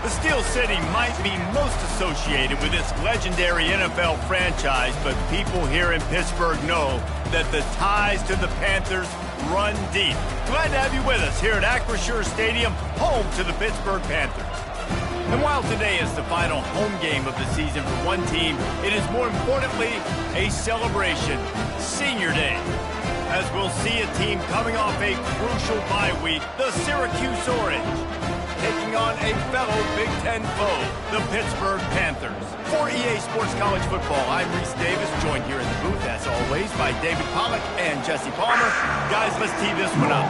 The Steel City might be most associated with this legendary NFL franchise, but people here in Pittsburgh know that the ties to the Panthers run deep. Glad to have you with us here at Acrisure Stadium, home to the Pittsburgh Panthers. And while today is the final home game of the season for one team, it is more importantly a celebration, Senior Day. As we'll see a team coming off a crucial bye week, the Syracuse Orange, taking on a fellow Big Ten foe, the Pittsburgh Panthers. For EA Sports College Football, I'm Reese Davis, joined here in the booth, as always, by David Pollack and Jesse Palmer. Guys, let's tee this one up.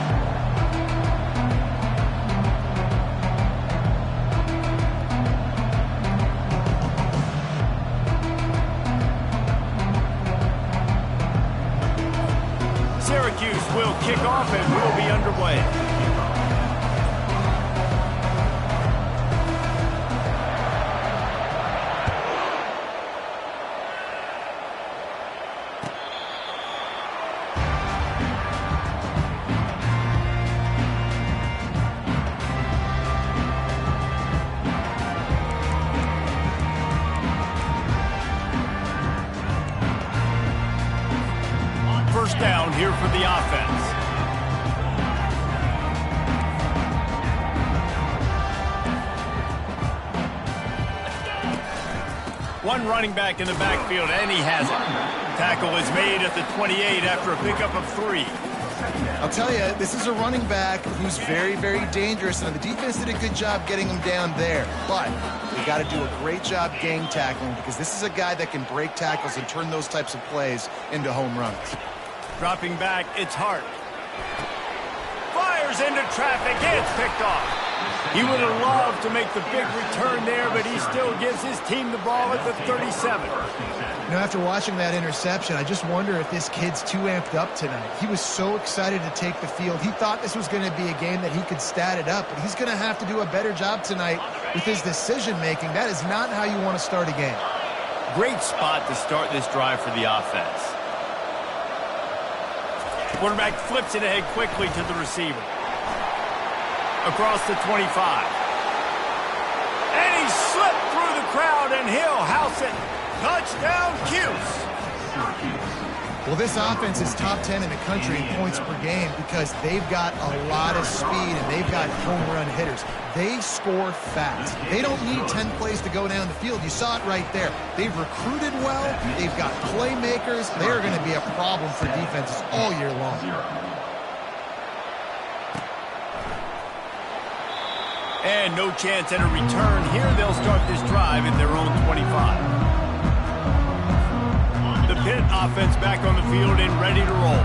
Syracuse will kick off and we'll be underway. First down here for the offense. One running back in the backfield, and he has it. Tackle is made at the 28 after a pickup of 3. I'll tell you, this is a running back who's very, very dangerous, and the defense did a good job getting him down there. But they got to do a great job gang tackling, because this is a guy that can break tackles and turn those types of plays into home runs. Dropping back, it's Hart. Fires into traffic, it's picked off. He would have loved to make the big return there, but he still gives his team the ball at the 37. You know, after watching that interception, I just wonder if this kid's too amped up tonight. He was so excited to take the field. He thought this was going to be a game that he could stat it up, but he's going to have to do a better job tonight with his decision-making. That is not how you want to start a game. Great spot to start this drive for the offense. Quarterback flips it ahead quickly to the receiver. Across the 25. And he slipped through the crowd, and he'll house it. Touchdown, Cuse. Well, this offense is top 10 in the country in points per game because they've got a lot of speed and they've got home run hitters. They score fast. They don't need 10 plays to go down the field. You saw it right there. They've recruited well. They've got playmakers. They're going to be a problem for defenses all year long. And no chance at a return here. They'll start this drive at their own 25. The Pitt offense back on the field and ready to roll.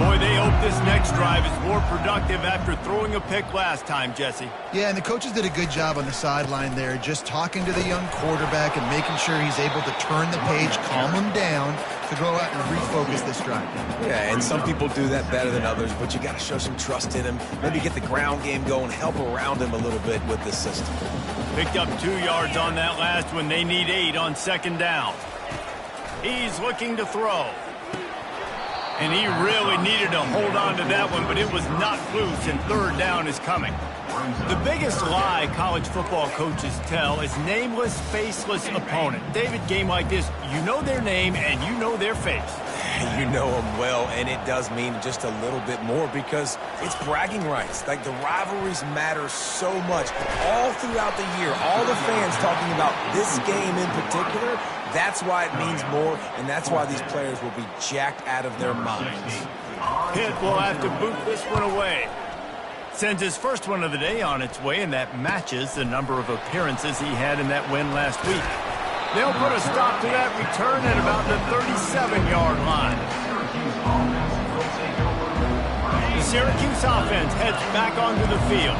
Boy, they hope this next drive is more productive after throwing a pick last time, Jesse. Yeah, and the coaches did a good job on the sideline there, just talking to the young quarterback and making sure he's able to turn the page, calm him down, to go out and refocus this drive. Yeah, and some people do that better than others, but you got to show some trust in him. Maybe get the ground game going, help around him a little bit with this system. Picked up 2 yards on that last one. They need 8 on second down. He's looking to throw. And he really needed to hold on to that one, but it was not loose, and third down is coming. The biggest lie college football coaches tell is nameless, faceless opponent. David, game like this, you know their name and you know their face. You know them well, and it does mean just a little bit more because it's bragging rights. Like, the rivalries matter so much. All throughout the year, all the fans talking about this game in particular, that's why it means more, and that's why these players will be jacked out of their minds. Pitt will have to boot this one away. Sends his first one of the day on its way, and that matches the number of appearances he had in that win last week. They'll put a stop to that return at about the 37-yard line. The Syracuse offense heads back onto the field.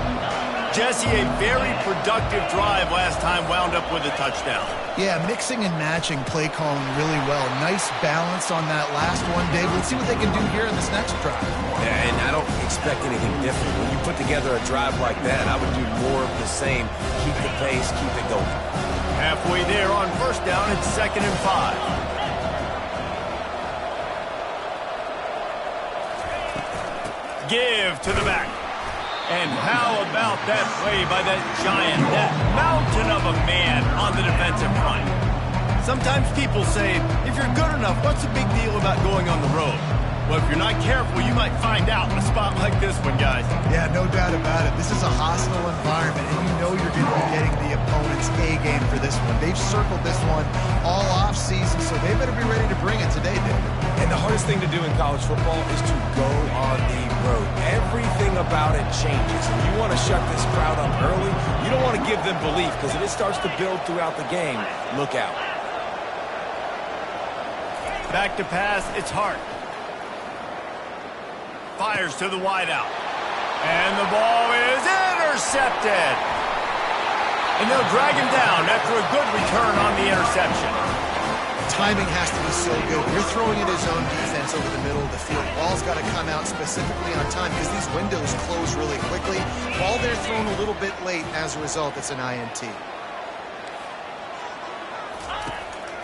Jesse, a very productive drive last time, wound up with a touchdown. Yeah, mixing and matching play calling really well. Nice balance on that last one, Dave. Let's see what they can do here in this next drive. Yeah, and I don't expect anything different. When you put together a drive like that, I would do more of the same. Keep the pace, keep it going. Halfway there on first down, it's 2nd and 5. Give to the back. And how about that play by that giant, that mountain of a man on the defensive front? Sometimes people say, if you're good enough, what's the big deal about going on the road? Well, if you're not careful, you might find out in a spot like this one, guys. Yeah, no doubt about it. This is a hostile environment, and you know you're going to be getting the opponent's A game for this one. They've circled this one all off-season, so they better be ready to bring it today, David. And the hardest thing to do in college football is to go on the road. Everything about it changes. And you want to shut this crowd up early. You don't want to give them belief, because if it starts to build throughout the game, look out. Back to pass, it's Hart. Fires to the wideout. And the ball is intercepted. And they'll drag him down after a good return on the interception. Timing has to be so good. You're throwing it his own defense over the middle of the field. Ball's got to come out specifically on time because these windows close really quickly. Ball they're thrown a little bit late. As a result, it's an INT.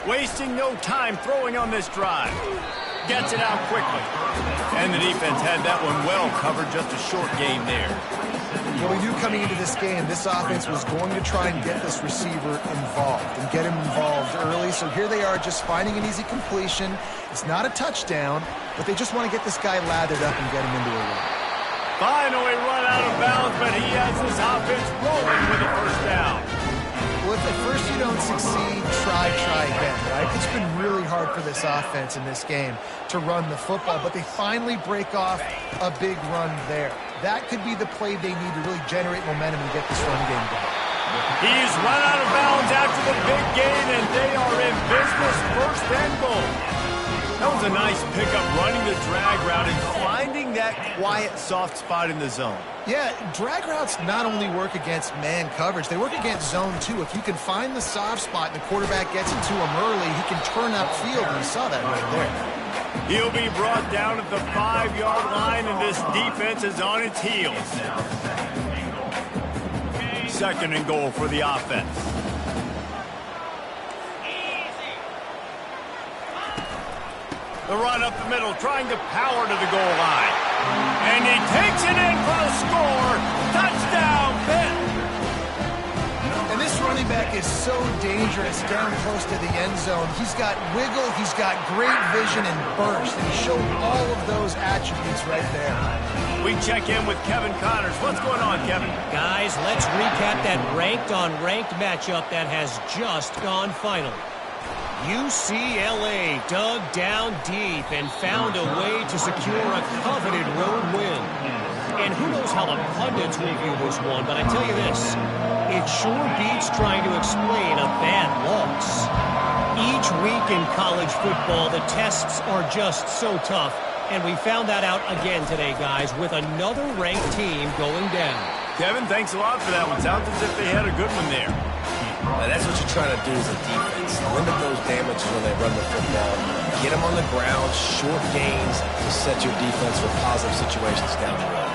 Wasting no time throwing on this drive. Gets it out quickly. And the defense had that one well covered, just a short game there. Well, we knew coming into this game, this offense was going to try and get this receiver involved and get him involved early. So here they are just finding an easy completion. It's not a touchdown, but they just want to get this guy lathered up and get him into a run. Finally run out of bounds, but he has this offense rolling with a first down. Well, if at first you don't succeed, try again, right? It's been really hard for this offense in this game to run the football, but they finally break off a big run there. That could be the play they need to really generate momentum and get this run game going. He's run out of bounds after the big gain, and they are in business, 1st and goal. That was a nice pickup, running the drag route and finding that quiet, soft spot in the zone. Yeah, drag routes not only work against man coverage, they work against zone too. If you can find the soft spot and the quarterback gets into him early, he can turn upfield, and you saw that right there. He'll be brought down at the 5-yard line, and this defense is on its heels. 2nd and goal for the offense. The run up the middle, trying to power to the goal line. And he takes it in for the score. Touchdown, Pitt. And this running back is so dangerous down close to the end zone. He's got wiggle, he's got great vision and burst, and he showed all of those attributes right there. We check in with Kevin Connors. What's going on, Kevin? Guys, let's recap that ranked-on-ranked matchup that has just gone final. UCLA dug down deep and found a way to secure a coveted road win. And who knows how the pundits will view this one, but I tell you this, it sure beats trying to explain a bad loss. Each week in college football, the tests are just so tough, and we found that out again today, guys, with another ranked team going down. Kevin, thanks a lot for that one. Sounds as if they had a good one there. That's what you're trying to do as a defense. Limit those damages when they run the football. Get them on the ground, short gains to set your defense for positive situations down the road.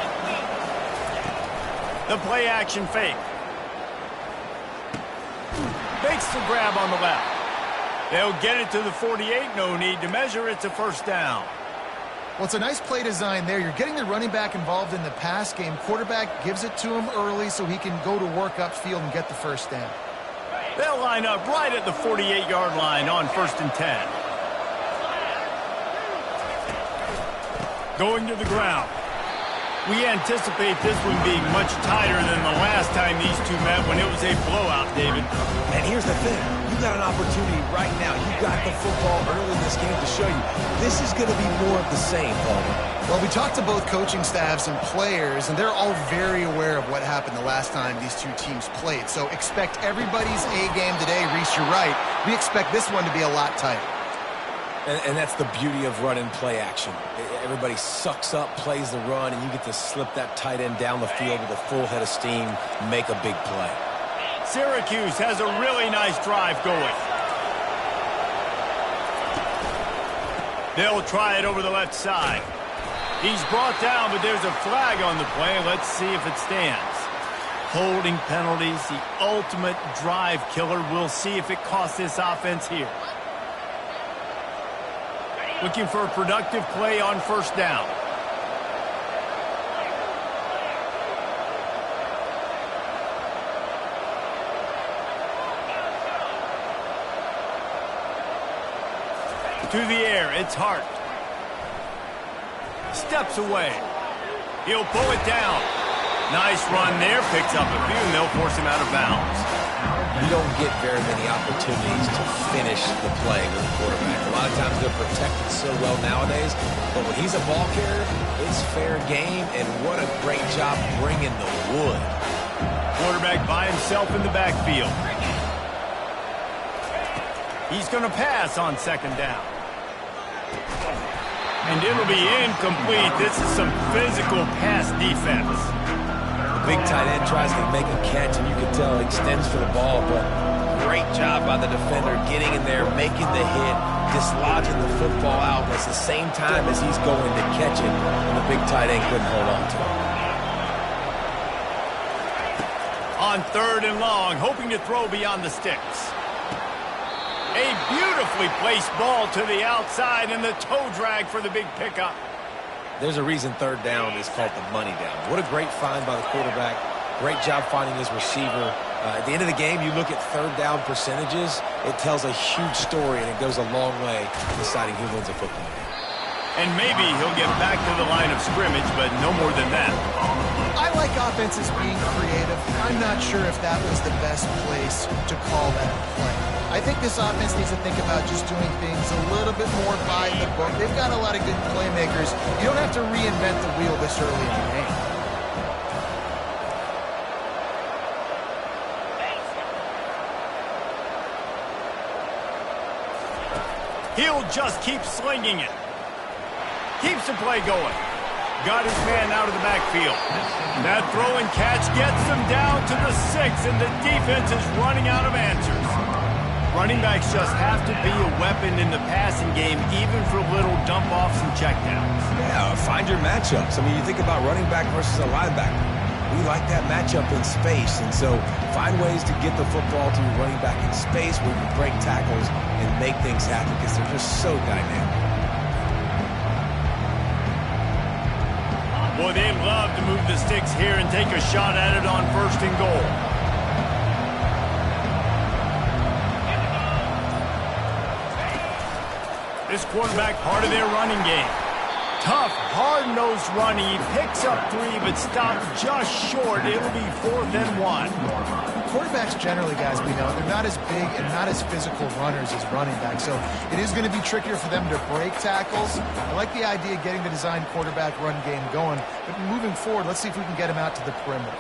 The play action fake. Fakes the grab on the left. They'll get it to the 48. No need to measure. It's a 1st down. Well, it's a nice play design there. You're getting the running back involved in the pass game. Quarterback gives it to him early so he can go to work upfield and get the first down. They'll line up right at the 48-yard line on 1st and 10. Going to the ground. We anticipate this one being much tighter than the last time these two met when it was a blowout, David. And here's the thing. You've got an opportunity right now. You've got the football early in this game to show you. This is going to be more of the same, Palmer. Well, we talked to both coaching staffs and players, and they're all very aware of what happened the last time these two teams played. So expect everybody's A game today. Reese, you're right. We expect this one to be a lot tighter. And that's the beauty of run and play action. Everybody sucks up, plays the run, and you get to slip that tight end down the field with a full head of steam, make a big play. Syracuse has a really nice drive going. They'll try it over the left side. He's brought down, but there's a flag on the play. Let's see if it stands. Holding penalties, the ultimate drive killer. We'll see if it costs this offense here. Looking for a productive play on 1st down. To the air, it's Hart. Steps away. He'll pull it down. Nice run there, picks up a few, and they'll force him out of bounds. You don't get very many opportunities to finish the play with a quarterback. A lot of times they're protected so well nowadays, but when he's a ball carrier, it's fair game, and what a great job bringing the wood. Quarterback by himself in the backfield. He's going to pass on 2nd down. And it'll be incomplete. This is some physical pass defense. Big tight end tries to make a catch, and you can tell he extends for the ball, but great job by the defender getting in there, making the hit, dislodging the football out at the same time as he's going to catch it, and the big tight end couldn't hold on to it. On 3rd and long, hoping to throw beyond the sticks. A beautifully placed ball to the outside, and the toe drag for the big pickup. There's a reason 3rd down is called the money down. What a great find by the quarterback. Great job finding his receiver. At the end of the game, you look at 3rd down percentages. It tells a huge story, and it goes a long way in deciding who wins a football game. And maybe he'll get back to the line of scrimmage, but no more than that. I like offenses being creative. I'm not sure if that was the best place to call that play. I think this offense needs to think about just doing things a little bit more by the book. They've got a lot of good playmakers. You don't have to reinvent the wheel this early in the game. He'll just keep slinging it. Keeps the play going. Got his man out of the backfield. That throw and catch gets them down to the 6, and the defense is running out of answers. Running backs just have to be a weapon in the passing game, even for little dump-offs and checkdowns. Yeah, find your matchups. I mean, you think about running back versus a linebacker. We like that matchup in space, and so find ways to get the football to your running back in space where you break tackles and make things happen because they're just so dynamic. Boy, they'd love to move the sticks here and take a shot at it on 1st and goal. This quarterback, part of their running game. Tough, hard-nosed running. He picks up 3, but stops just short. It'll be 4th and 1. Quarterbacks generally, guys, we know, they're not as big and not as physical runners as running backs, so it is going to be trickier for them to break tackles. I like the idea of getting the design quarterback run game going, but moving forward, let's see if we can get him out to the perimeter.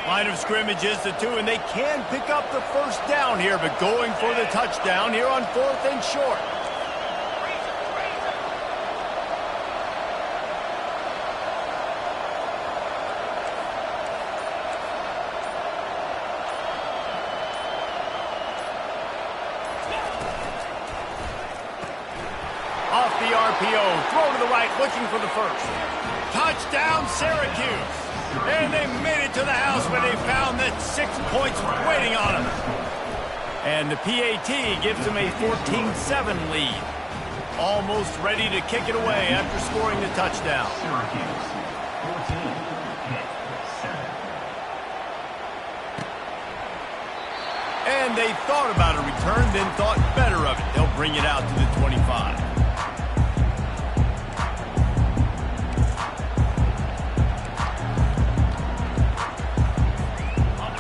Line of scrimmage is the 2, and they can pick up the 1st down here, but going for the touchdown here on 4th and short. Off the RPO, throw to the right, looking for the 1st. Touchdown, Syracuse. And they made it to the house where they found that 6 points waiting on them. And the PAT gives them a 14-7 lead. Almost ready to kick it away after scoring the touchdown. And they thought about a return, then thought better of it. They'll bring it out to the 25.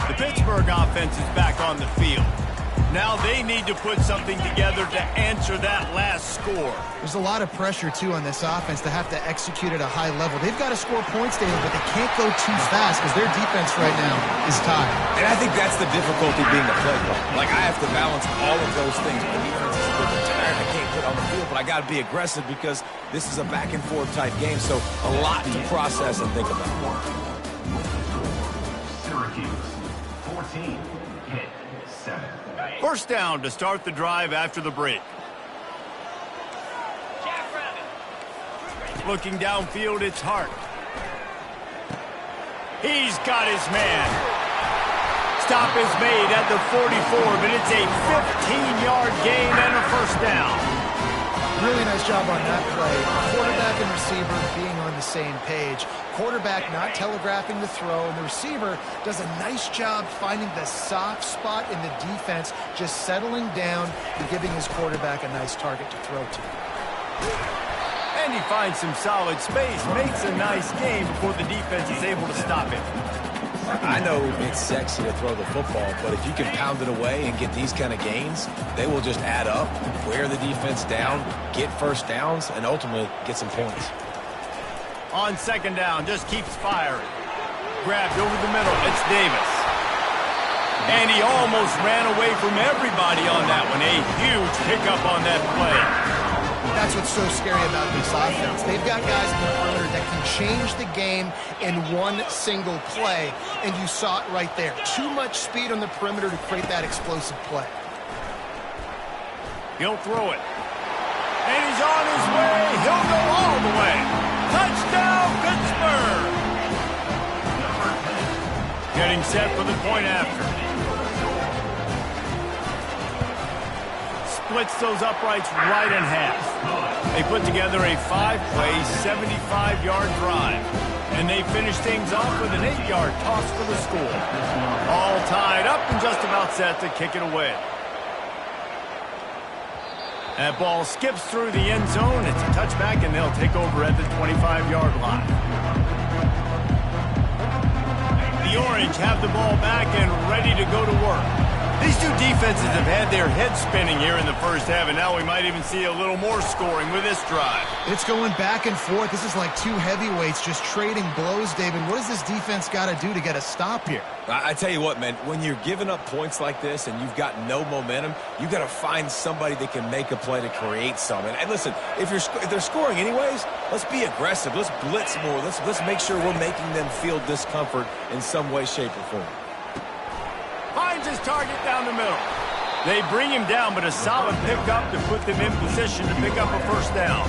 The Pittsburgh offense is back on the field. Now they need to put something together to answer that last score. There's a lot of pressure, too, on this offense to have to execute at a high level. They've got to score points, David, but they can't go too fast because their defense right now is tired. And I think that's the difficulty being a play caller. Like, I have to balance all of those things. My defense is a little tired. I can't put on the field, but I got to be aggressive because this is a back-and-forth type game, so a lot to process and think about. Syracuse, 14, hit 7. First down to start the drive after the break. Looking downfield, it's Hart. He's got his man. Stop is made at the 44, but it's a 15-yard gain and a first down. Really nice job on that play. Quarterback and receiver being on the same page. Quarterback not telegraphing the throw, and the receiver does a nice job finding the soft spot in the defense, just settling down and giving his quarterback a nice target to throw to. And he finds some solid space, makes a nice game before the defense is able to stop it. I know it's sexy to throw the football, but if you can pound it away and get these kind of gains, they will just add up, wear the defense down, get first downs, and ultimately get some points. On second down, just keeps firing. Grabbed over the middle, it's Davis. And he almost ran away from everybody on that one. A huge pickup on that play. That's what's so scary about this offense. They've got guys in the perimeter that can change the game in one single play, and you saw it right there. Too much speed on the perimeter to create that explosive play. He'll throw it. And he's on his way. He'll go all the way. Touchdown, Pittsburgh! Getting set for the point after. Splits those uprights right in half. They put together a 5-play, 75-yard drive. And they finish things off with an 8-yard toss for the score. All tied up and just about set to kick it away. That ball skips through the end zone. It's a touchback, and they'll take over at the 25-yard line. The Orange have the ball back and ready to go to work. These two defenses have had their heads spinning here in the first half, and now we might even see a little more scoring with this drive. It's going back and forth. This is like two heavyweights just trading blows, David. What does this defense got to do to get a stop here? I tell you what, man, when you're giving up points like this and you've got no momentum, you've got to find somebody that can make a play to create some. And listen, if they're scoring anyways, let's be aggressive. Let's blitz more. Let's make sure we're making them feel discomfort in some way, shape, or form. Finds his target down the middle. They bring him down, but a solid pickup to put them in position to pick up a first down.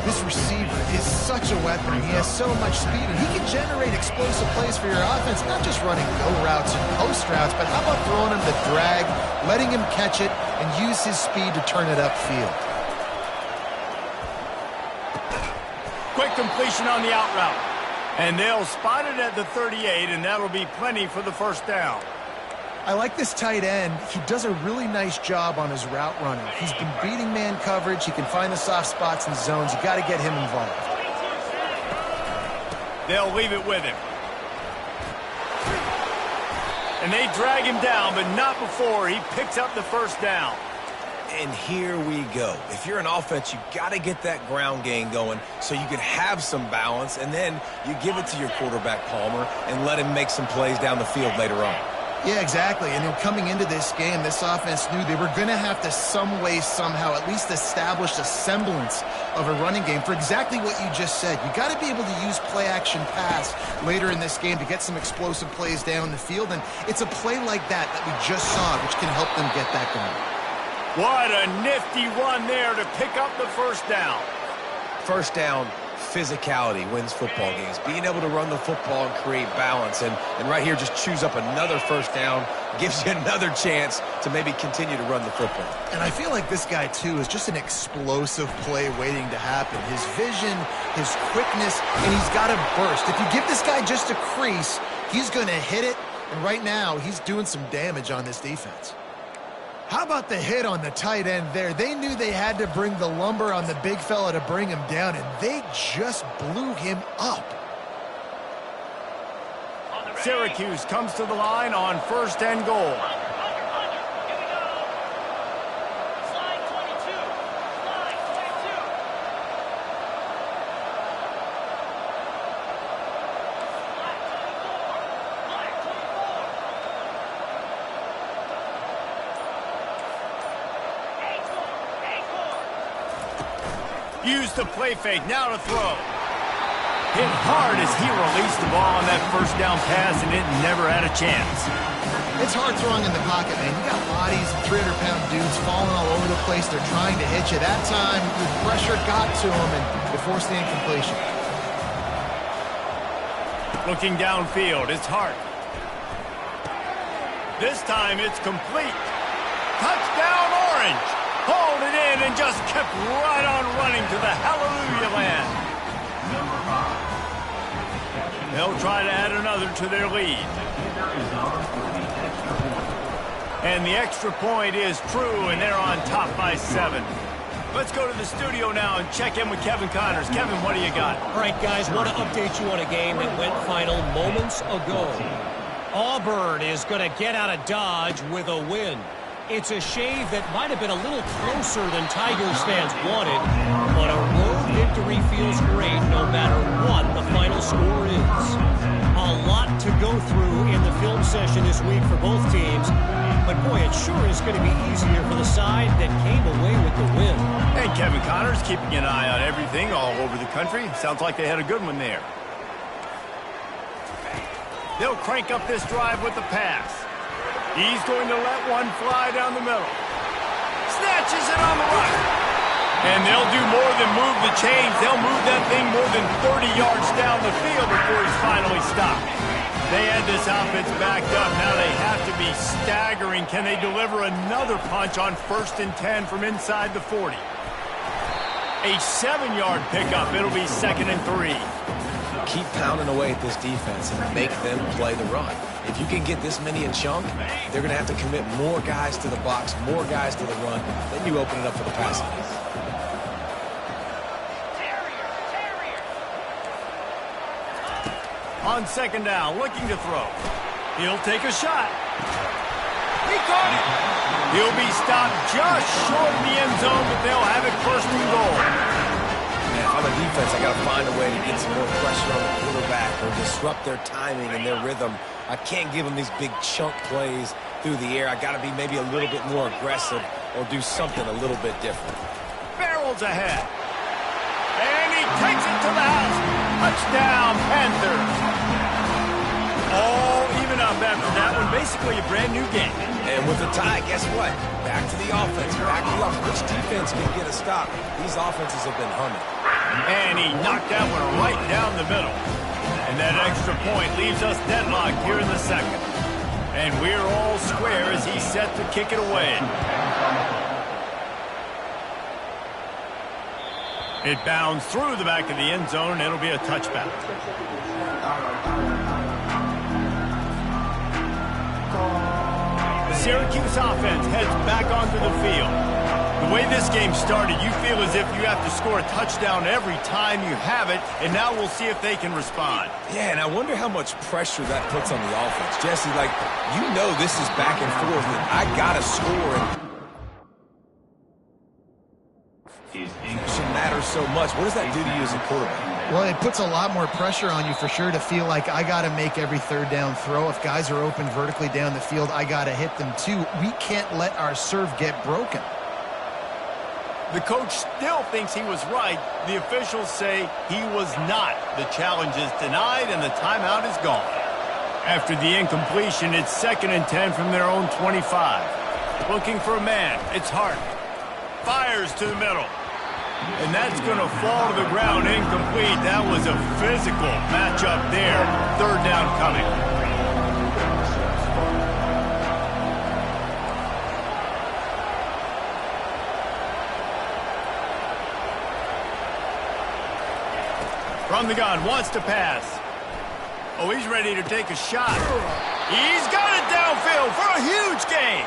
This receiver is such a weapon. He has so much speed, and he can generate explosive plays for your offense, not just running go routes and post routes, but how about throwing him the drag, letting him catch it, and use his speed to turn it upfield. Quick completion on the out route. And they'll spot it at the 38, and that'll be plenty for the first down. I like this tight end. He does a really nice job on his route running. He's been beating man coverage. He can find the soft spots and zones. You got to get him involved. They'll leave it with him. And they drag him down, but not before he picks up the first down. And here we go. If you're an offense, you got to get that ground game going so you can have some balance, and then you give it to your quarterback, Palmer, and let him make some plays down the field later on. Yeah, exactly. And then coming into this game, this offense knew they were going to have to some way, somehow, at least establish a semblance of a running game for exactly what you just said. You got to be able to use play-action pass later in this game to get some explosive plays down the field. And it's a play like that we just saw, which can help them get that going. What a nifty run there to pick up the first down. First down physicality wins football games. Being able to run the football and create balance. And right here, just choose up another first down, gives you another chance to maybe continue to run the football. And I feel like this guy, too, is just an explosive play waiting to happen. His vision, his quickness, and he's got a burst. If you give this guy just a crease, he's going to hit it. And right now, he's doing some damage on this defense. How about the hit on the tight end there? They knew they had to bring the lumber on the big fella to bring him down, and they just blew him up. Syracuse comes to the line on 1st and goal. Use the play fake, now to throw. Hit hard as he released the ball on that first down pass, and it never had a chance. It's hard throwing in the pocket, man. You got bodies and 300-pound dudes falling all over the place. They're trying to hit you. That time, the pressure got to him, and it forced the incompletion. Looking downfield, it's Hart. This time, it's complete. Touchdown, Orange! Hauled it in and just kept right on running to the hallelujah land. They'll try to add another to their lead. And the extra point is true, and they're on top by 7. Let's go to the studio now and check in with Kevin Connors. Kevin, what do you got? All right, guys, want to update you on a game that went final moments ago. Auburn is going to get out of Dodge with a win. It's a shave that might have been a little closer than Tigers fans wanted, but a road victory feels great no matter what the final score is. A lot to go through in the film session this week for both teams, but boy, it sure is going to be easier for the side that came away with the win. And Kevin Connors keeping an eye on everything all over the country. Sounds like they had a good one there. They'll crank up this drive with the pass. He's going to let one fly down the middle. Snatches it on the right. And they'll do more than move the chains. They'll move that thing more than 30 yards down the field before he's finally stopped. They had this offense backed up. Now they have to be staggering. Can they deliver another punch on 1st and 10 from inside the 40? A 7-yard pickup. It'll be 2nd and 3. Keep pounding away at this defense and make them play the run. If you can get this many a chunk, they're going to have to commit more guys to the box, more guys to the run. Then you open it up for the passing. On 2nd down, looking to throw. He'll take a shot. He caught it. He'll be stopped just short of the end zone, but they'll have it 1st and goal. If I'm a defense, I got to find a way to get some more pressure on the quarterback or disrupt their timing and their rhythm. I can't give them these big chunk plays through the air. I got to be maybe a little bit more aggressive or do something a little bit different. Barrels ahead. And he takes it to the house. Touchdown, Panthers. All even up after that one. Basically a brand new game. And with the tie, guess what? Back to the offense. Back to the offense. Which defense can get a stop? These offenses have been humming. And he knocked that one right down the middle. And that extra point leaves us deadlocked here in the 2nd. And we're all square as he's set to kick it away. It bounds through the back of the end zone, and it'll be a touchback. The Syracuse offense heads back onto the field. The way this game started, you feel as if you have to score a touchdown every time you have it, and now we'll see if they can respond. Yeah, and I wonder how much pressure that puts on the offense. Jesse, like, you know this is back and forth, and I got to score. It matters so much. What does that do to you as a quarterback? Well, it puts a lot more pressure on you for sure to feel like I got to make every 3rd down throw. If guys are open vertically down the field, I got to hit them too. We can't let our serve get broken. The coach still thinks he was right. The officials say he was not. The challenge is denied and the timeout is gone. After the incompletion, it's 2nd and 10 from their own 25. Looking for a man. It's Hart. Fires to the middle. And that's going to fall to the ground incomplete. That was a physical matchup there. Third down coming. From the gun, wants to pass. Oh, he's ready to take a shot. He's got it downfield for a huge gain.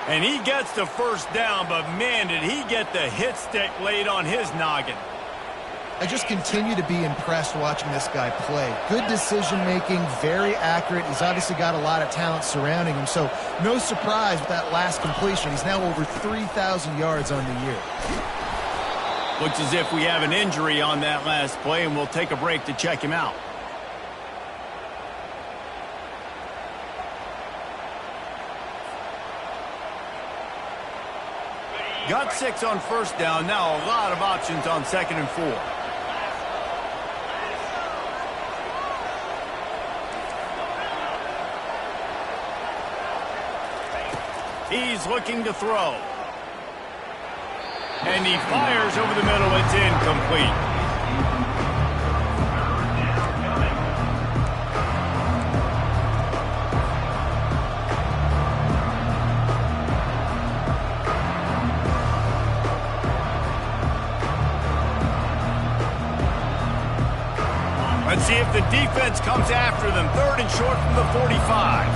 And he gets the first down, but man, did he get the hit stick laid on his noggin. I just continue to be impressed watching this guy play. Good decision-making, very accurate. He's obviously got a lot of talent surrounding him, so no surprise with that last completion. He's now over 3,000 yards on the year. Looks as if we have an injury on that last play, and we'll take a break to check him out. Got 6 on first down. Now a lot of options on 2nd and 4. He's looking to throw. And he fires over the middle. It's incomplete. Let's see if the defense comes after them. 3rd and short from the 45.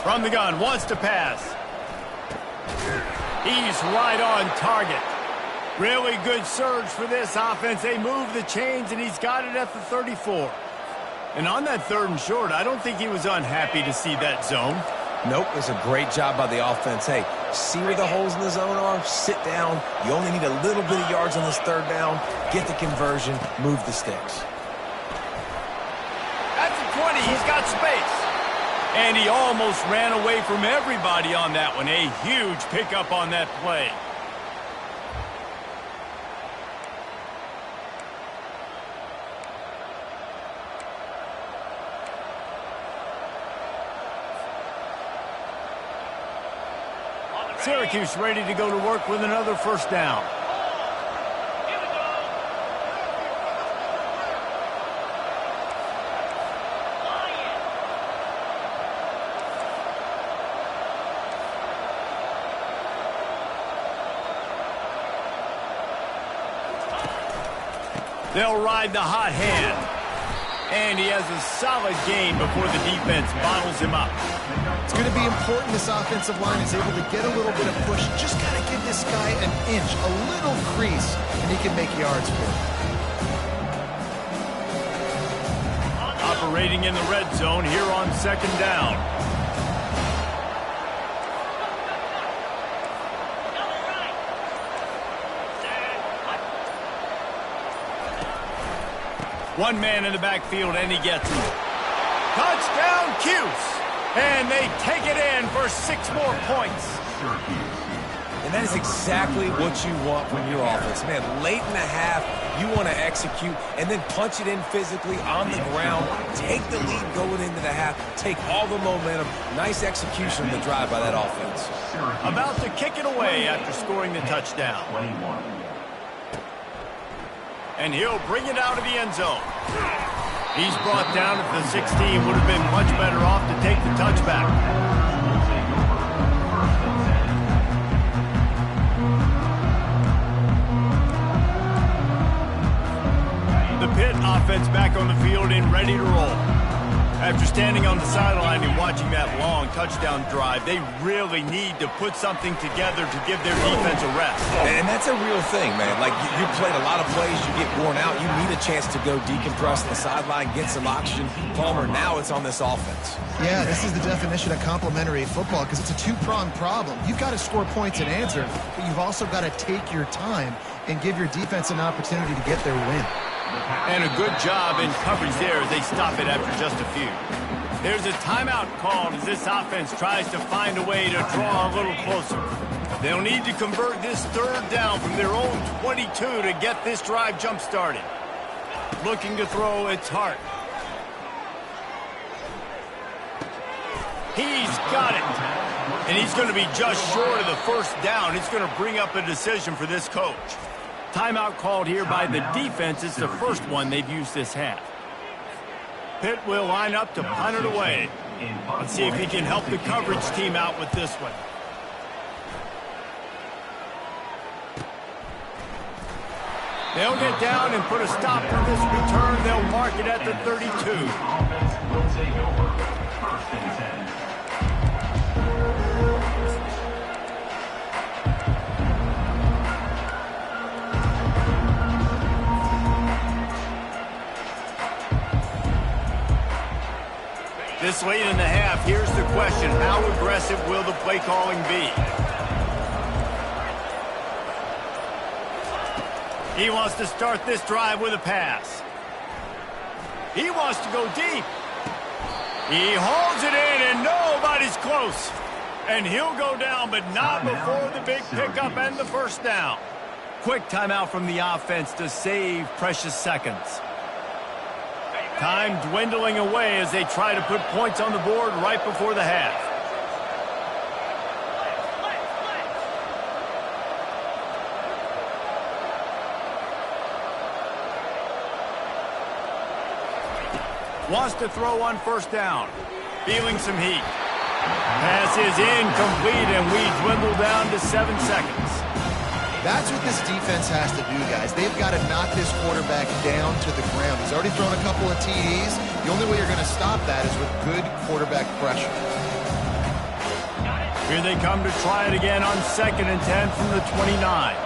From the gun, wants to pass. He's right on target. Really good surge for this offense. They move the chains, and he's got it at the 34. And on that 3rd and short, I don't think he was unhappy to see that zone. Nope, it's a great job by the offense. Hey, see where the holes in the zone are? Sit down. You only need a little bit of yards on this 3rd down. Get the conversion. Move the sticks. That's a 20. He's got space. And he almost ran away from everybody on that one. A huge pickup on that play. Syracuse ready to go to work with another first down. They'll ride the hot hand. And he has a solid gain before the defense bottles him up. It's going to be important this offensive line is able to get a little bit of push. Just got to give this guy an inch, a little crease, and he can make yards for it. Operating in the red zone here on 2nd down. One man in the backfield, and he gets it. Touchdown, Cuse. And they take it in for 6 more points. And that is exactly what you want from your offense. Man, late in the half, you want to execute and then punch it in physically on the ground. Take the lead going into the half. Take all the momentum. Nice execution of the drive by that offense. About to kick it away after scoring the touchdown. And he'll bring it out of the end zone. He's brought down at the 16. Would have been much better off to take the touchback. The Pitt offense back on the field and ready to roll. After standing on the sideline and watching that long touchdown drive, they really need to put something together to give their defense a rest. And that's a real thing, man. Like, you played a lot of plays, you get worn out. You need a chance to go decompress on the sideline, get some oxygen. Palmer, now it's on this offense. Yeah, this is the definition of complementary football because it's a two-pronged problem. You've got to score points and answer, but you've also got to take your time and give your defense an opportunity to get their win. And a good job in coverage there as they stop it after just a few. There's a timeout called as this offense tries to find a way to draw a little closer. They'll need to convert this third down from their own 22 to get this drive jump-started. Looking to throw, it's Hart. He's got it. And he's going to be just short of the first down. It's going to bring up a decision for this coach. Timeout called here by the defense. It's the first one they've used this half. Pitt will line up to punt it away. Let's see if he can help the coverage team out with this one. They'll get down and put a stop to this return. They'll mark it at the 32. Will take over. First and 10. This late in the half, here's the question. How aggressive will the play calling be? He wants to start this drive with a pass. He wants to go deep. He hauls it in, and nobody's close. And he'll go down, but not before the big pickup and the first down. Quick timeout from the offense to save precious seconds. Time dwindling away as they try to put points on the board right before the half. Wants to throw on first down. Feeling some heat. Pass is incomplete, and we dwindle down to 7 seconds. That's what this defense has to do, guys. They've got to knock this quarterback down to the ground. He's already thrown a couple of TDs. The only way you're going to stop that is with good quarterback pressure. Here they come to try it again on 2nd and 10 from the 29.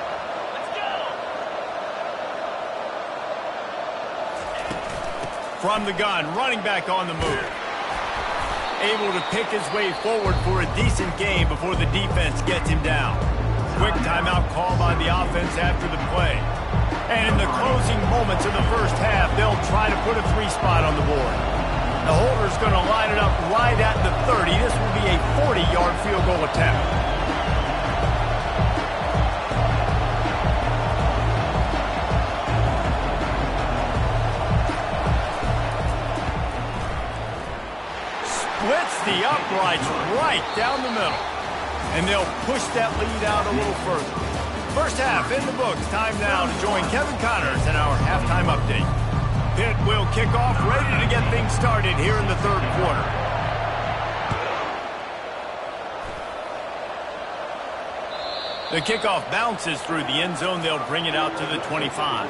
From the gun, running back on the move. Able to pick his way forward for a decent gain before the defense gets him down. Quick timeout call by the offense after the play. And in the closing moments of the first half, they'll try to put a 3-spot on the board. The holder's going to line it up right at the 30. This will be a 40-yard field goal attempt. Splits the uprights right down the middle. And they'll push that lead out a little further. First half in the books. Time now to join Kevin Connors in our halftime update. Pitt will kick off, ready to get things started here in the third quarter. The kickoff bounces through the end zone. They'll bring it out to the 25.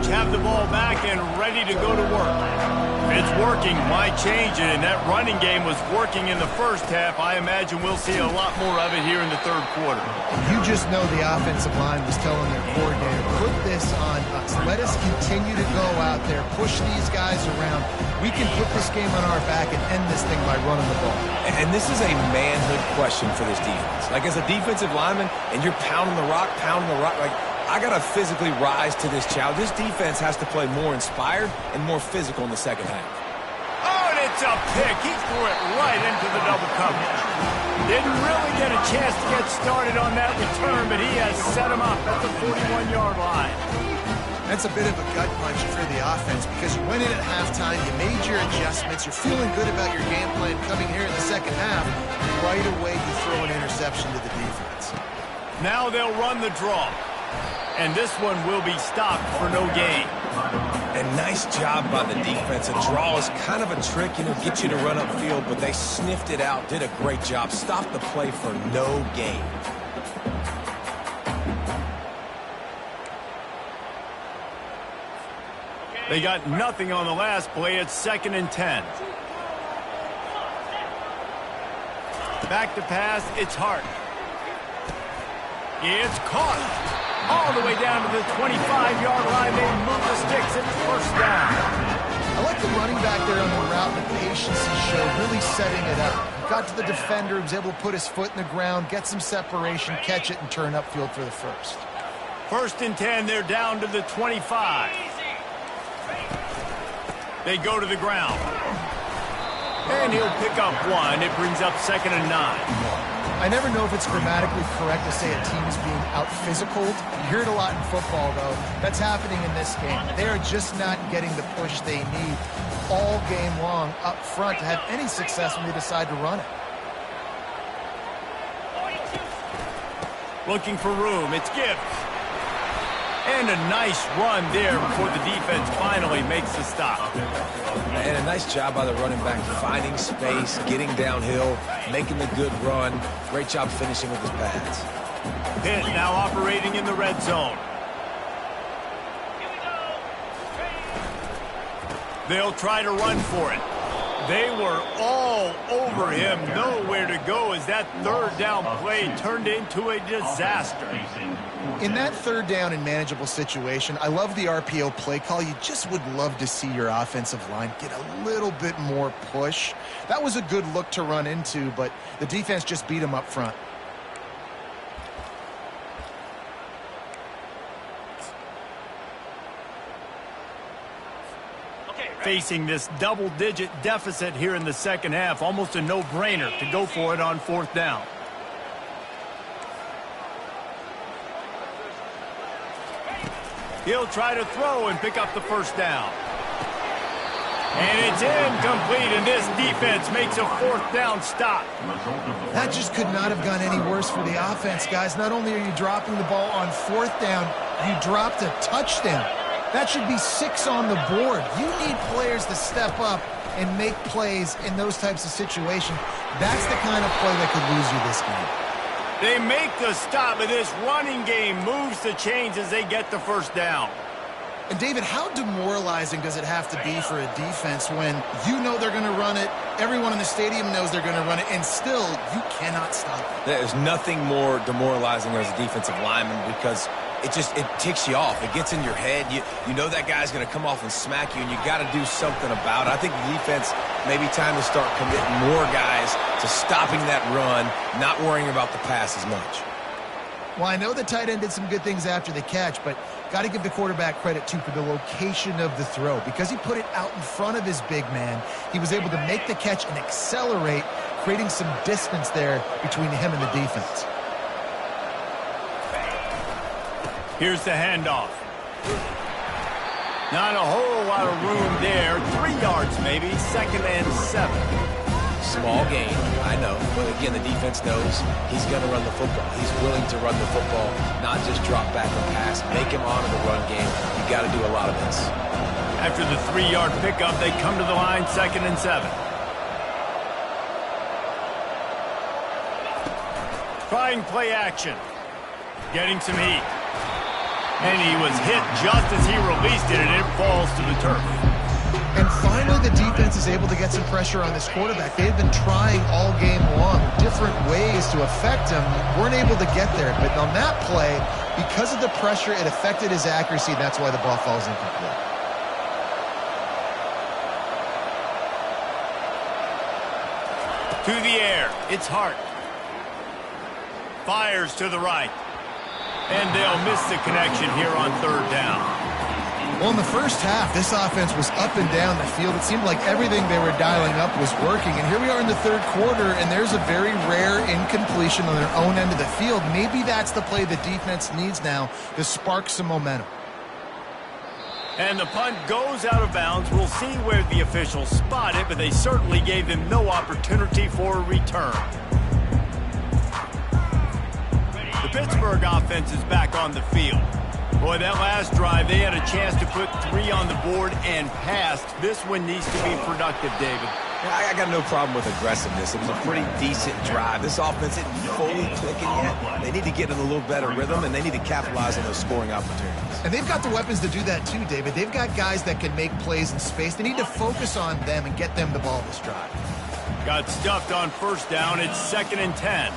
Have the ball back and ready to go to work. It's working. Why change it? And that running game was working in the first half. I imagine we'll see a lot more of it here in the third quarter. You just know the offensive line was telling their coordinator, put this on us. Let us continue to go out there, push these guys around. We can put this game on our back and end this thing by running the ball. And this is a manhood question for this defense. Like, as a defensive lineman, and you're pounding the rock, like, I got to physically rise to this challenge. This defense has to play more inspired and more physical in the second half. Oh, and it's a pick. He threw it right into the double coverage. Didn't really get a chance to get started on that return, but he has set him up at the 41-yard line. That's a bit of a gut punch for the offense because you went in at halftime, you made your adjustments, you're feeling good about your game plan coming here in the second half. Right away, you throw an interception to the defense. Now they'll run the draw. And this one will be stopped for no gain. And nice job by the defense. A draw is kind of a trick, get you to run upfield, but they sniffed it out, did a great job, stopped the play for no gain. They got nothing on the last play. It's 2nd and 10. Back to pass, it's Hart. It's caught. All the way down to the 25-yard line. They move the sticks and it's first down. I like the running back there on the route and the patience he showed, really setting it up. Got to the defender, was able to put his foot in the ground, get some separation, catch it, and turn upfield for the first. First and 10, they're down to the 25. They go to the ground. And he'll pick up one. It brings up 2nd and 9. I never know if it's grammatically correct to say a team is being out-physicaled. You hear it a lot in football, though. That's happening in this game. They are just not getting the push they need all game long up front to have any success when they decide to run it. Looking for room. It's Gibbs. And a nice run there before the defense finally makes the stop. And a nice job by the running back, finding space, getting downhill, making the good run. Great job finishing with his pads. Pitt now operating in the red zone. They'll try to run for it. They were all over him. Nowhere to go as that third down play turned into a disaster. In that third down and manageable situation, I love the RPO play call. You just would love to see your offensive line get a little bit more push. That was a good look to run into, but the defense just beat him up front. Facing this double-digit deficit here in the second half, almost a no-brainer to go for it on 4th down. He'll try to throw and pick up the first down. And it's incomplete, and this defense makes a 4th down stop. That just could not have gone any worse for the offense, guys. Not only are you dropping the ball on 4th down, you dropped a touchdown. That should be 6 on the board. You need players to step up and make plays in those types of situations. That's the kind of play that could lose you this game. They make the stop, and this running game moves the chains as they get the first down. And, David, how demoralizing does it have to be for a defense when you know they're going to run it, everyone in the stadium knows they're going to run it, and still you cannot stop it? There's nothing more demoralizing as a defensive lineman because it ticks you off. It gets in your head. You know that guy's going to come off and smack you, and you got to do something about it. I think the defense may be time to start committing more guys to stopping that run, not worrying about the pass as much. Well, I know the tight end did some good things after the catch, but got to give the quarterback credit, too, for the location of the throw. Because he put it out in front of his big man, he was able to make the catch and accelerate, creating some distance there between him and the defense. Here's the handoff. Not a whole lot of room there. 3 yards maybe. 2nd and 7. Small gain, I know. But again, the defense knows he's going to run the football. He's willing to run the football, not just drop back and pass. Make him honor the run game. You got to do a lot of this. After the 3-yard pickup, they come to the line, 2nd and 7. Trying play action. Getting some heat. And he was hit just as he released it, and it falls to the turf. And finally, the defense is able to get some pressure on this quarterback. They've been trying all game long different ways to affect him. Weren't able to get there. But on that play, because of the pressure, it affected his accuracy. That's why the ball falls incomplete. To the air. It's Hart. Fires to the right. And they'll miss the connection here on 3rd down. Well, in the first half, this offense was up and down the field. It seemed like everything they were dialing up was working. And here we are in the 3rd quarter, and there's a very rare incompletion on their own end of the field. Maybe that's the play the defense needs now to spark some momentum. And the punt goes out of bounds. We'll see where the officials spot it, but they certainly gave them no opportunity for a return. The Pittsburgh offense is back on the field. Boy, that last drive, they had a chance to put 3 on the board and passed. This one needs to be productive, David. I got no problem with aggressiveness. It was a pretty decent drive. This offense isn't fully clicking yet. They need to get in a little better rhythm, and they need to capitalize on those scoring opportunities. And they've got the weapons to do that too, David. They've got guys that can make plays in space. They need to focus on them and get them the ball this drive. Got stuffed on 1st down. It's 2nd and 10.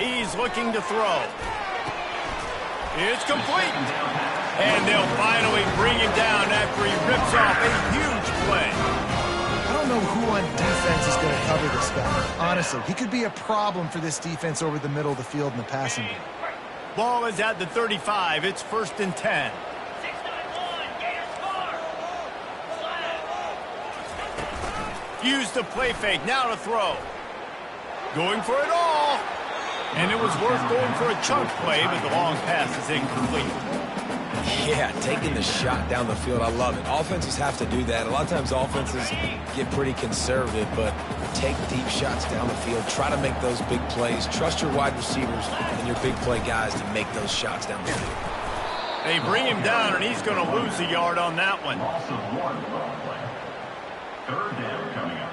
He's looking to throw. It's complete. And they'll finally bring him down after he rips off a huge play. I don't know who on defense is going to cover this guy. Honestly, he could be a problem for this defense over the middle of the field in the passing game. Ball is at the 35. It's 1st and 10. Use the play fake. Now to throw. Going for it all. And it was worth going for a chunk play, but the long pass is incomplete. Yeah, taking the shot down the field, I love it. Offenses have to do that. A lot of times offenses get pretty conservative, but take deep shots down the field. Try to make those big plays. Trust your wide receivers and your big play guys to make those shots down the field. They bring him down, and he's going to lose a yard on that one. Loss of 1 play. 3rd down coming up.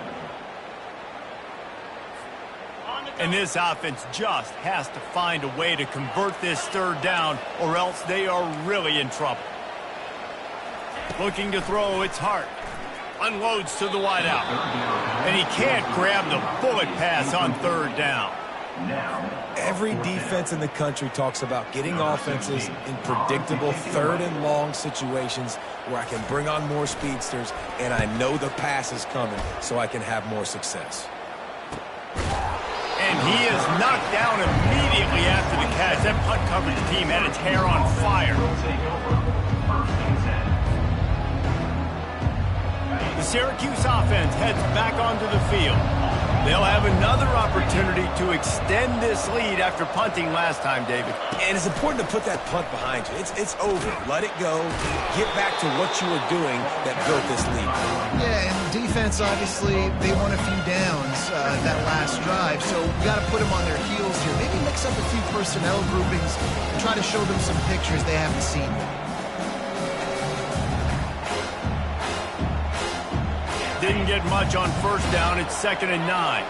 And this offense just has to find a way to convert this 3rd down, or else they are really in trouble. Looking to throw, it's Hart. Unloads to the wideout. And he can't grab the bullet pass on 3rd down. Every defense in the country talks about getting offenses in predictable 3rd and long situations where I can bring on more speedsters and I know the pass is coming so I can have more success. And he is knocked down immediately after the catch. That punt coverage team had its hair on fire. The Syracuse offense heads back onto the field. They'll have another opportunity to extend this lead after punting last time, David. And it's important to put that punt behind you. It's over. Let it go. Get back to what you were doing that built this lead. Yeah, and defense, obviously, they won a few downs that last drive, so we got to put them on their heels here. Maybe mix up a few personnel groupings and try to show them some pictures they haven't seen. Didn't get much on 1st down. It's 2nd and 9.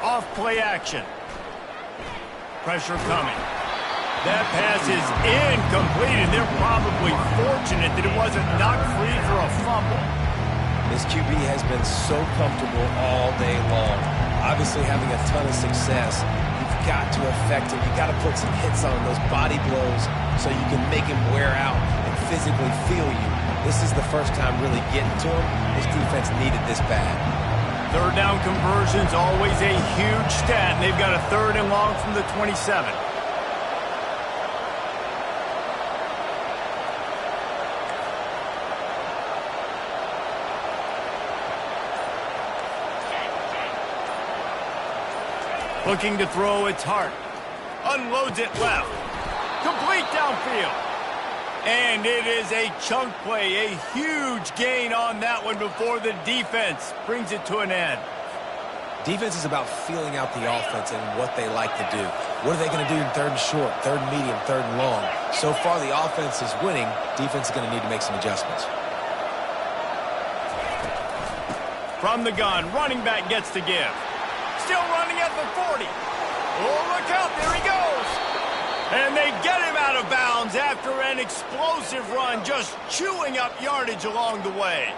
Off play action. Pressure coming. That pass is incomplete, and they're probably fortunate that it wasn't knocked free for a fumble. This QB has been so comfortable all day long. Obviously having a ton of success. You've got to affect him. You've got to put some hits on him, those body blows, so you can make him wear out and physically feel you. This is the first time really getting to him. This defense needed this bad. 3rd down conversion's always a huge stat, and they've got a 3rd and long from the 27. Looking to throw, it's Hart. Unloads it left. Complete downfield. And it is a chunk play, a huge gain on that one before the defense brings it to an end. Defense is about feeling out the offense and what they like to do. What are they going to do in 3rd and short, 3rd and medium, 3rd and long? So far, the offense is winning. Defense is going to need to make some adjustments. From the gun, running back gets to give. Still running at the 40. Oh, look out, there he goes. And they get him out of bounds after an explosive run, just chewing up yardage along the way.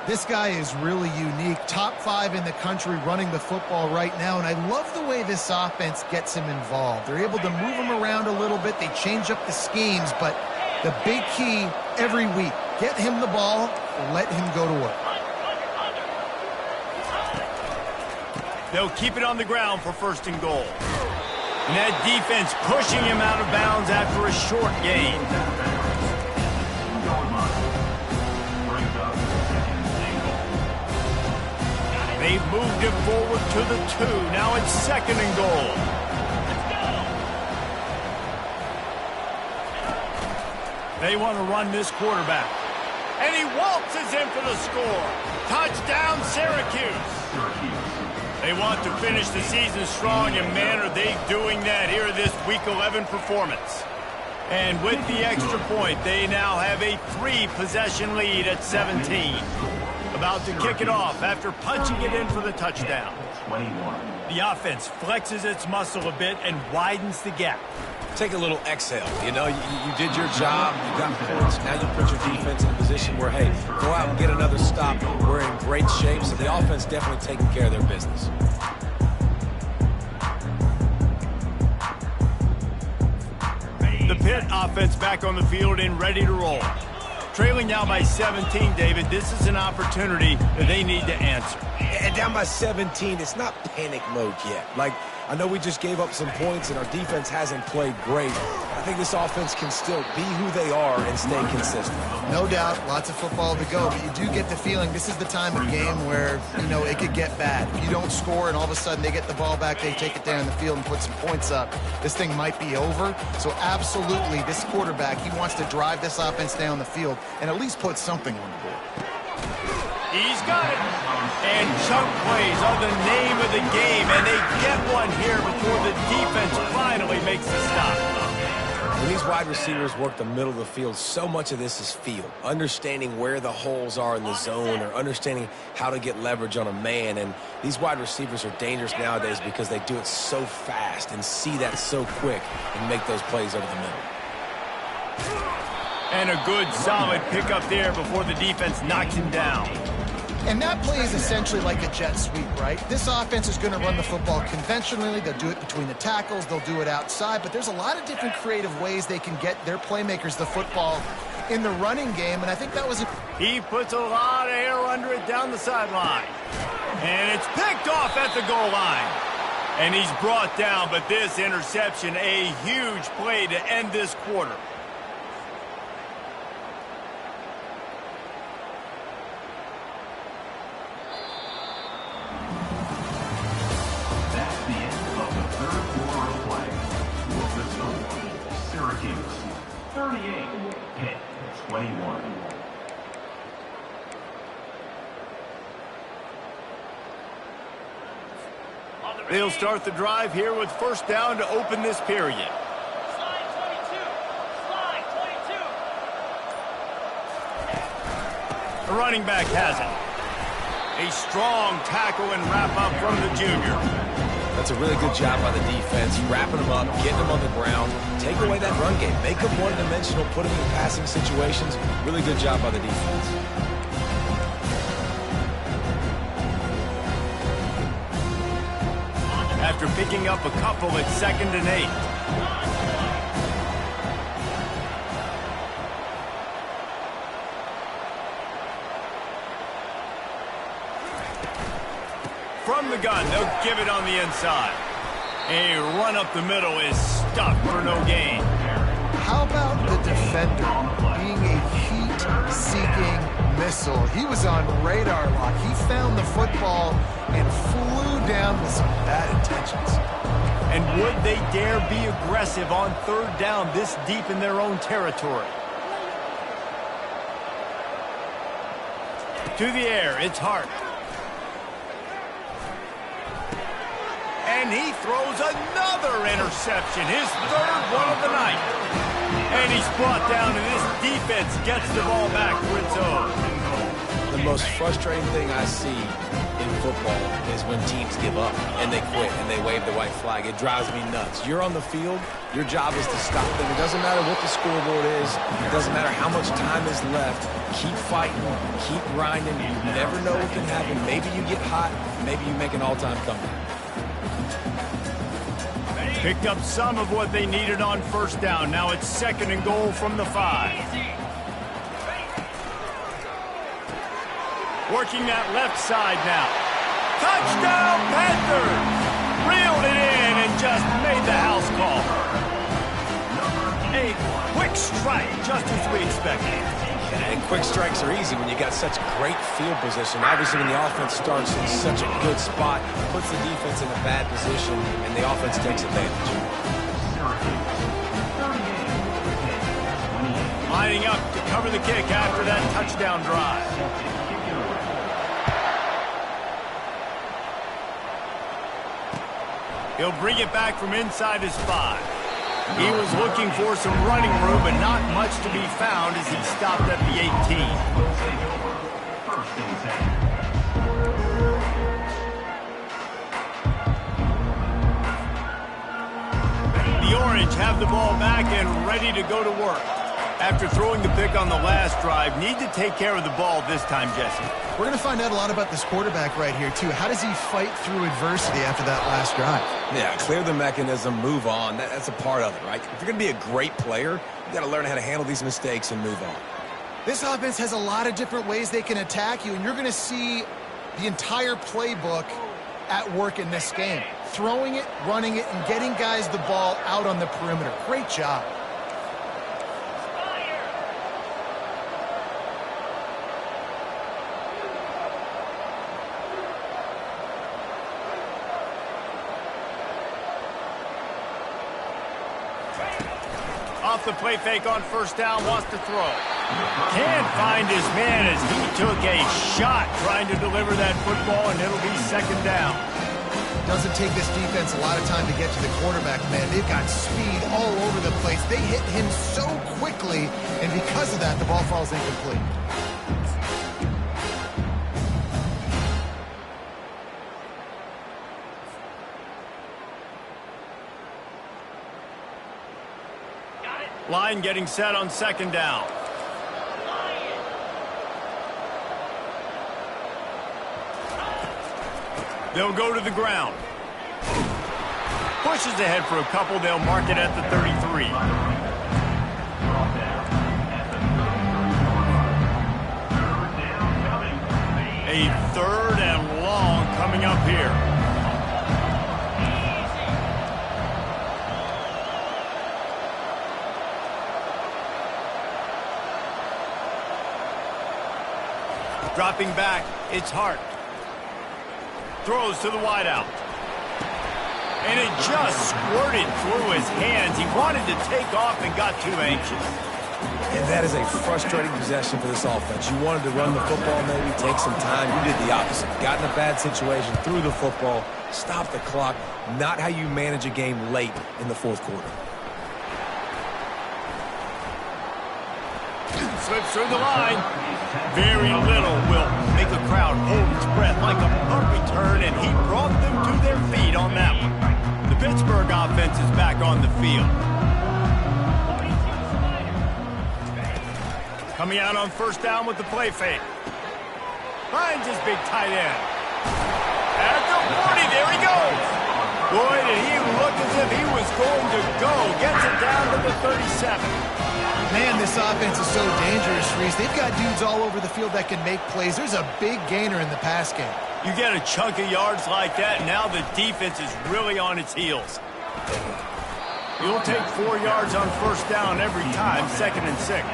This guy is really unique. Top 5 in the country running the football right now, and I love the way this offense gets him involved. They're able to move him around a little bit. They change up the schemes, but the big key every week, get him the ball, let him go to work. They'll keep it on the ground for 1st and goal. And that defense pushing him out of bounds after a short gain. They've moved it forward to the 2. Now it's 2nd and goal. They want to run this quarterback. And he waltzes in for the score. Touchdown, Syracuse. They want to finish the season strong, and man, are they doing that here in this Week 11 performance. And with the extra point, they now have a 3-possession lead at 17. About to kick it off after punching it in for the touchdown. The offense flexes its muscle a bit and widens the gap. Take a little exhale. You know, you did your job. You got points. Now you put your defense in a position where, hey, go out and get another stop. We're in great shape, so the offense definitely taking care of their business. The Pitt offense back on the field and ready to roll. Trailing now by 17, David. This is an opportunity that they need to answer. And down by 17, it's not panic mode yet. Like, I know we just gave up some points and our defense hasn't played great. I think this offense can still be who they are and stay consistent. No doubt, lots of football to go, but you do get the feeling this is the time of game where, you know, it could get bad. If you don't score and all of a sudden they get the ball back, they take it down the field and put some points up, this thing might be over. So absolutely, this quarterback, he wants to drive this offense down the field and at least put something on the board. He's got it. And chunk plays are the name of the game, and they get one here before the defense finally makes the stop. When these wide receivers work the middle of the field, so much of this is feel. Understanding where the holes are in the zone or understanding how to get leverage on a man. And these wide receivers are dangerous nowadays because they do it so fast and see that so quick and make those plays over the middle. And a good, solid pickup there before the defense knocks him down. And that play is essentially like a jet sweep, right? This offense is going to run the football conventionally. They'll do it between the tackles. They'll do it outside. But there's a lot of different creative ways they can get their playmakers the football in the running game. And I think that was a... He puts a lot of air under it down the sideline. And it's picked off at the goal line. And he's brought down. But this interception, a huge play to end this quarter. Syracuse 38, Pitt 21. They'll start the drive here with first down to open this period. Slide 22. Slide 22. The running back has it. A strong tackle and wrap up from the junior. That's a really good job by the defense, wrapping them up, getting them on the ground, take away that run game, make them one-dimensional, put them in passing situations. Really good job by the defense. After picking up a couple at 2nd and 8. From the gun, they'll give it on the inside. A run up the middle is stuck for no gain. How about the defender being a heat-seeking missile? He was on radar lock. He found the football and flew down with some bad intentions. And would they dare be aggressive on 3rd down this deep in their own territory? To the air, it's Hart. And he throws another interception, his 3rd one of the night. And he's brought down, and this defense gets the ball back for its own. The most frustrating thing I see in football is when teams give up and they quit and they wave the white flag. It drives me nuts. You're on the field. Your job is to stop them. It doesn't matter what the scoreboard is. It doesn't matter how much time is left. Keep fighting. Keep grinding. You never know what can happen. Maybe you get hot. Maybe you make an all-time comeback. Picked up some of what they needed on 1st down. Now it's 2nd and goal from the 5. Working that left side now. Touchdown, Panthers! Reeled it in and just made the house call. A quick strike, just as we expected. And quick strikes are easy when you got such great field position. Obviously, when the offense starts in such a good spot, puts the defense in a bad position, and the offense takes advantage. Lining up to cover the kick after that touchdown drive. He'll bring it back from inside his 5. He was looking for some running room, but not much to be found as he stopped at the 18. The Orange have the ball back and ready to go to work. After throwing the pick on the last drive, need to take care of the ball this time, Jesse. We're going to find out a lot about this quarterback right here, too. How does he fight through adversity after that last drive? Yeah, clear the mechanism, move on. That's a part of it, right? If you're going to be a great player, you got to learn how to handle these mistakes and move on. This offense has a lot of different ways they can attack you, and you're going to see the entire playbook at work in this game. Throwing it, running it, and getting guys the ball out on the perimeter. Great job. Off the play fake on first down, wants to throw. Can't find his man as he took a shot trying to deliver that football, and it'll be second down. Doesn't take this defense a lot of time to get to the quarterback, man. They've got speed all over the place. They hit him so quickly, and because of that, the ball falls incomplete. Line getting set on second down. They'll go to the ground. Pushes ahead for a couple. They'll mark it at the 33. A third and long coming up here. Dropping back, it's Hart. Throws to the wideout. And it just squirted through his hands. He wanted to take off and got too anxious. And that is a frustrating possession for this offense. You wanted to run the football, maybe take some time. You did the opposite. Got in a bad situation, threw the football, stopped the clock. Not how you manage a game late in the fourth quarter. Slips through the line. Very little will make a crowd hold its breath like a punt return, and he brought them to their feet on that one. The Pittsburgh offense is back on the field. Coming out on first down with the play fake. Finds his big tight end. At the 40, there he goes. Boy, did he look as if he was going to go. Gets it down to the 37. Man, this offense is so dangerous, Reese. They've got dudes all over the field that can make plays. There's a big gainer in the pass game. You get a chunk of yards like that, now the defense is really on its heels. You'll take 4 yards on first down every time, 2nd and 6.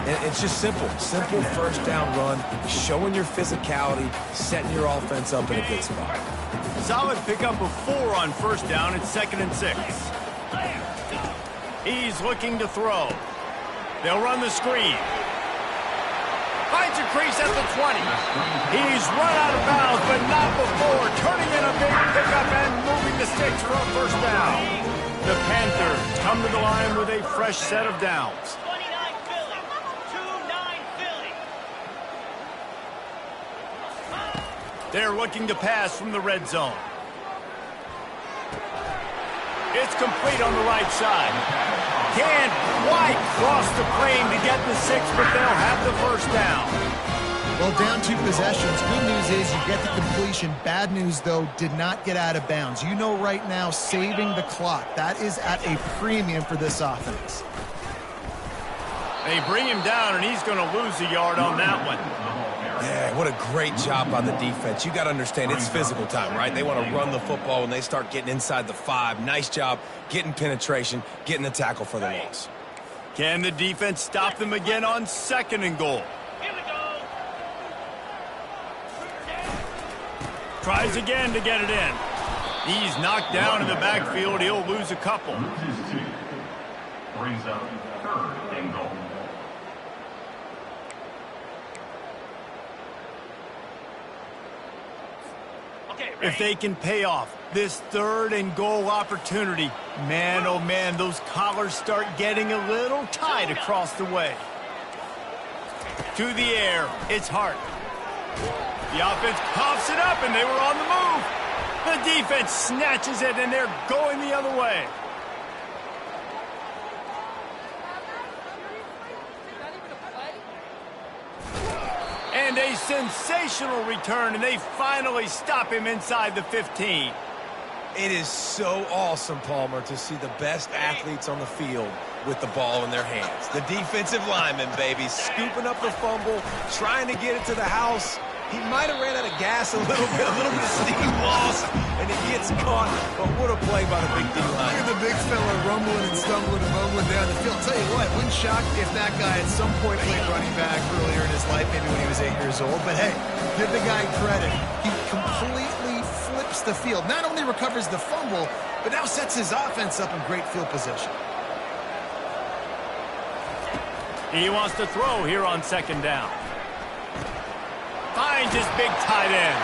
And it's just simple. Simple first down run, showing your physicality, setting your offense up in a good spot. Solid pickup of 4 on first down. It's 2nd and 6. He's looking to throw. They'll run the screen. Finds a crease at the 20. He's run out of bounds, but not before. Turning in a big pickup and moving the sticks for a first down. The Panthers come to the line with a fresh set of downs. 29 Philly. 2-9 Philly. They're looking to pass from the red zone. It's complete on the right side. Can't quite cross the plane to get the 6, but they'll have the first down. Well, down 2 possessions. Good news is you get the completion. Bad news, though, did not get out of bounds. You know right now, saving the clock. That is at a premium for this offense. They bring him down, and he's going to lose a yard on that one. Yeah, what a great job by the defense. You got to understand, it's physical time, right? They want to run the football when they start getting inside the 5. Nice job getting penetration, getting the tackle for the loss. Can the defense stop them again on 2nd and goal? Here we go. Tries again to get it in. He's knocked down in the backfield. He'll lose a couple. Brings up 3rd and goal. If they can pay off this 3rd and goal opportunity, man, oh man, those collars start getting a little tight across the way. To the air, it's Hart. The offense coughs it up, and they were on the move. The defense snatches it, and they're going the other way. And a sensational return, and they finally stop him inside the 15. It is so awesome, Palmer, to see the best athletes on the field with the ball in their hands. The defensive lineman, baby, scooping up the fumble, trying to get it to the house. He might have ran out of gas a little bit of steam loss, and he gets caught. But what a play by the big D-line. Look at the big fella rumbling and stumbling and bumbling down the field. I'll tell you what, wouldn't shock if that guy at some point played running back earlier in his life, maybe when he was 8 years old. But hey, give the guy credit. He completely flips the field. Not only recovers the fumble, but now sets his offense up in great field position. He wants to throw here on second down. Finds his big tight end.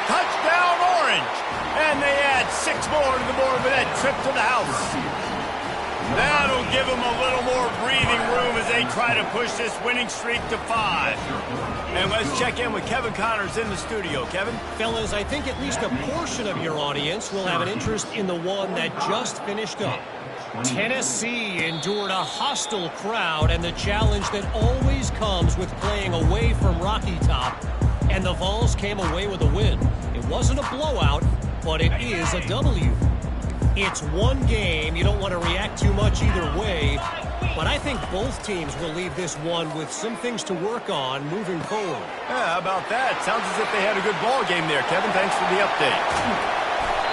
Touchdown, Orange. And they add 6 more to the board with that trip to the house. That'll give them a little more breathing room as they try to push this winning streak to 5. And let's check in with Kevin Connors in the studio. Kevin? Fellas, I think at least a portion of your audience will have an interest in the one that just finished up. Tennessee endured a hostile crowd and the challenge that always comes with playing away from Rocky Top. And the Vols came away with a win. It wasn't a blowout, but it is a W. It's one game. You don't want to react too much either way. But I think both teams will leave this one with some things to work on moving forward. Yeah, how about that? Sounds as if they had a good ball game there, Kevin. Thanks for the update.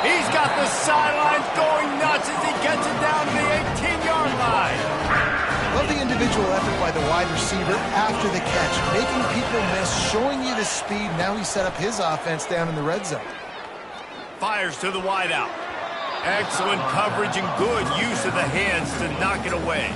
He's got the sidelines going nuts as he gets it down to the 18-yard line. Love the individual effort by the wide receiver after the catch, making people miss, showing you the speed. Now he set up his offense down in the red zone. Fires to the wideout. Excellent coverage and good use of the hands to knock it away.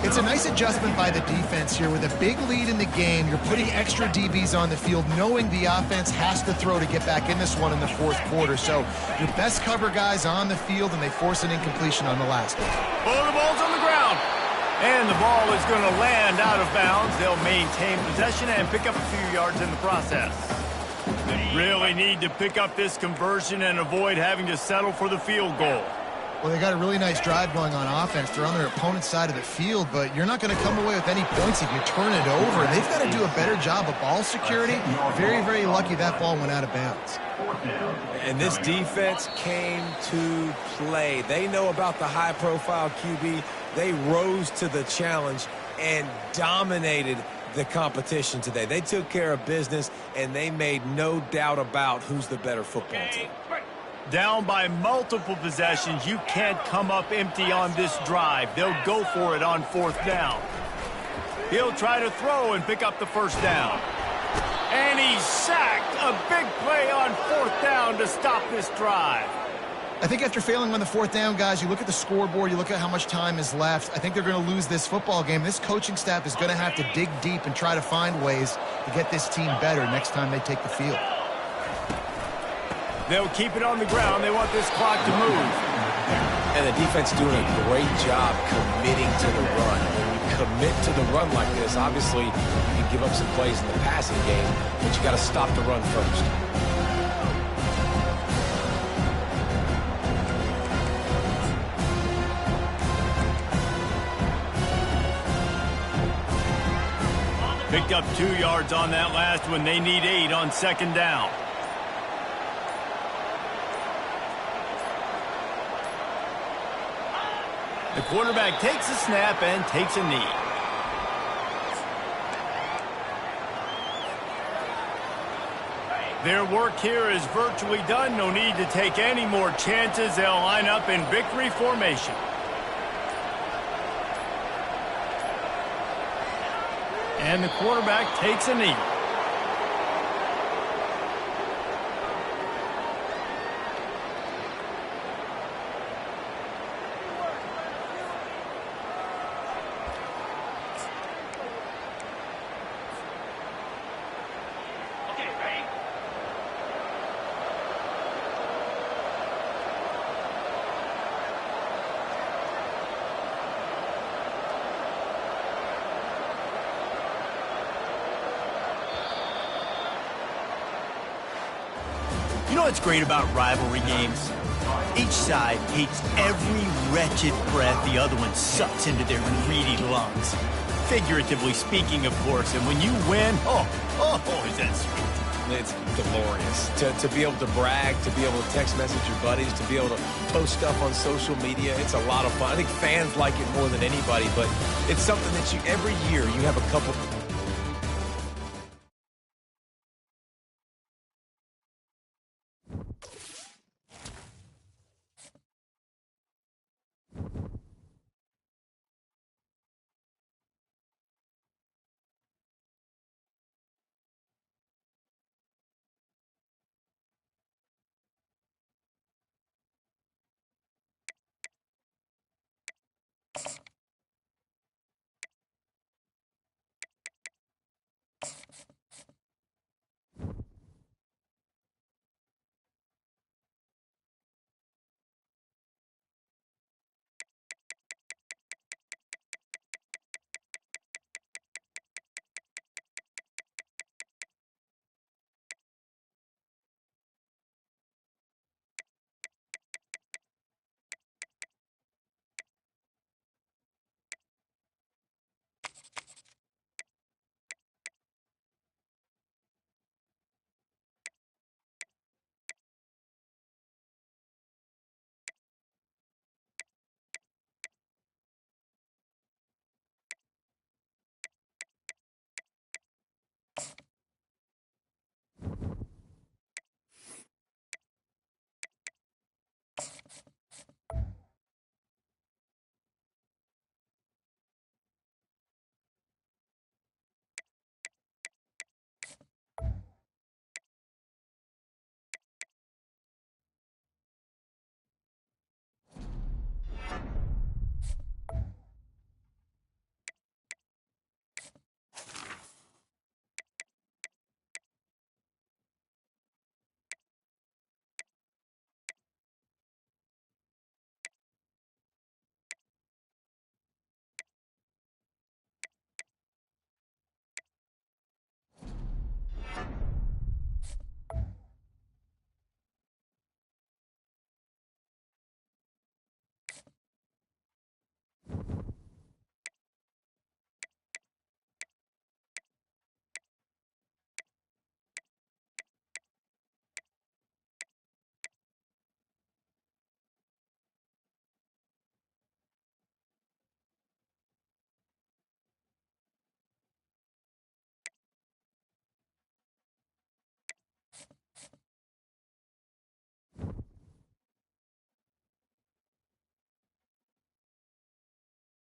It's a nice adjustment by the defense here. With a big lead in the game, you're putting extra DBs on the field, knowing the offense has to throw to get back in this one in the fourth quarter. So your best cover guys on the field, and they force an incompletion on the last one. Oh, the ball's on the ground. And the ball is going to land out of bounds. They'll maintain possession and pick up a few yards in the process. They really need to pick up this conversion and avoid having to settle for the field goal. Well, they got a really nice drive going on offense. They're on their opponent's side of the field, but you're not going to come away with any points if you turn it over. They've got to do a better job of ball security. Very, very lucky that ball went out of bounds. And this defense came to play. They know about the high-profile QB. They rose to the challenge and dominated the competition today. They took care of business, and they made no doubt about who's the better football team. Down by multiple possessions, you can't come up empty on this drive. They'll go for it on fourth down. He'll try to throw and pick up the first down. And he's sacked. A big play on fourth down to stop this drive. I think after failing on the fourth down, guys, you look at the scoreboard, you look at how much time is left. I think they're going to lose this football game. This coaching staff is going to have to dig deep and try to find ways to get this team better next time they take the field. They'll keep it on the ground. They want this clock to move. And the defense doing a great job committing to the run. When you commit to the run like this, obviously you can give up some plays in the passing game, but you got to stop the run first. Picked up 2 yards on that last one. They need 8 on second down. The quarterback takes a snap and takes a knee. Their work here is virtually done. No need to take any more chances. They'll line up in victory formation. And the quarterback takes a knee. You know what's great about rivalry games? Each side hates every wretched breath the other one sucks into their greedy lungs. Figuratively speaking, of course, and when you win, oh, is that sweet. It's glorious to be able to brag, to be able to text message your buddies, to be able to post stuff on social media. It's a lot of fun. I think fans like it more than anybody, but it's something that every year you have a couple